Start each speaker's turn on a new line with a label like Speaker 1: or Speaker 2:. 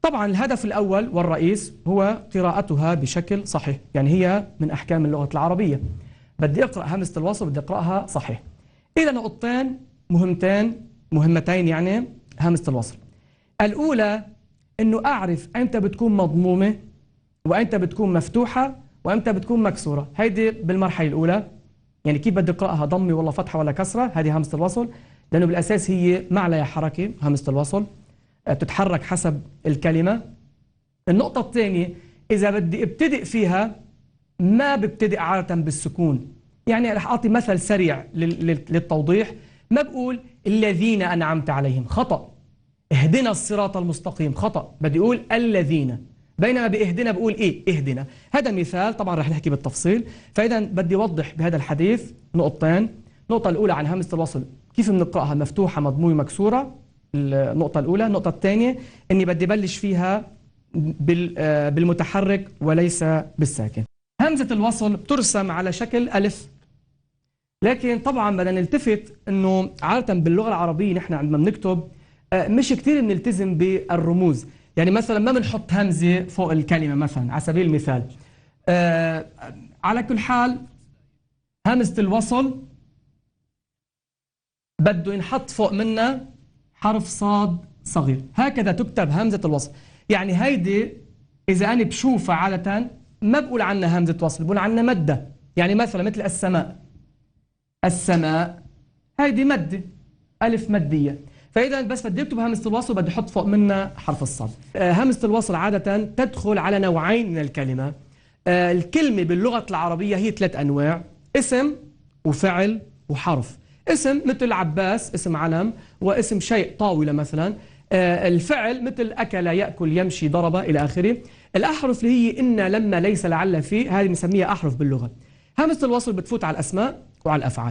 Speaker 1: طبعا الهدف الأول والرئيس هو قراءتها بشكل صحيح، يعني هي من أحكام اللغة العربية. بدي أقرأ همزة الوصل، بدي أقرأها صحيح. إذا نقطتين مهمتين يعني همزة الوصل. الأولى إنه أعرف أمتى بتكون مضمومة وأمتى بتكون مفتوحة وأمتى بتكون مكسورة. هيدي بالمرحلة الأولى، يعني كيف بدي أقرأها ضمي ولا فتحة ولا كسرة. هذه همزة الوصل، لأنه بالأساس هي ما عليها حركة. همزة الوصل بتتحرك حسب الكلمة. النقطة الثانية، إذا بدي ابتدئ فيها ما ببتدئ عادة بالسكون. يعني رح أعطي مثل سريع للتوضيح. ما بقول الذين أنعمت عليهم، خطأ. اهدنا الصراط المستقيم، خطأ. بدي أقول الذين، بينما باهدنا بقول إيه؟ اهدنا. هذا مثال، طبعا رح نحكي بالتفصيل. فإذا بدي أوضح بهذا الحديث نقطتين. النقطة الأولى عن همزة الوصل، كيف بنقرأها مفتوحة مضمومة مكسورة. النقطة الأولى. النقطة الثانية إني بدي بلش فيها بالمتحرك وليس بالساكن. همزة الوصل بترسم على شكل ألف، لكن طبعا بدنا نلتفت إنه عادة باللغة العربية نحن عندما بنكتب مش كتير بنلتزم بالرموز. يعني مثلا ما بنحط همزة فوق الكلمة مثلا على سبيل المثال. على كل حال همزة الوصل بده ينحط فوق منها حرف صاد صغير، هكذا تكتب همزة الوصل. يعني هيدي إذا أنا بشوفها عادة ما بقول عنها همزة وصل، بقول عنها مدة. يعني مثلا مثل السماء، السماء هيدي مدة، ألف مدية. فإذا بس بدي أكتب همزة الوصل بدي أحط فوق منها حرف الصاد. همزة الوصل عادة تدخل على نوعين من الكلمة. الكلمة باللغة العربية هي 3 أنواع: اسم وفعل وحرف. اسم مثل عباس، اسم علم، واسم شيء طاولة مثلا. الفعل مثل أكل، يأكل، يمشي، ضرب، إلى آخره. الأحرف اللي هي إن، لما، ليس، لعل، في، هذه بنسميها أحرف باللغة. همزة الوصل بتفوت على الأسماء وعلى الأفعال.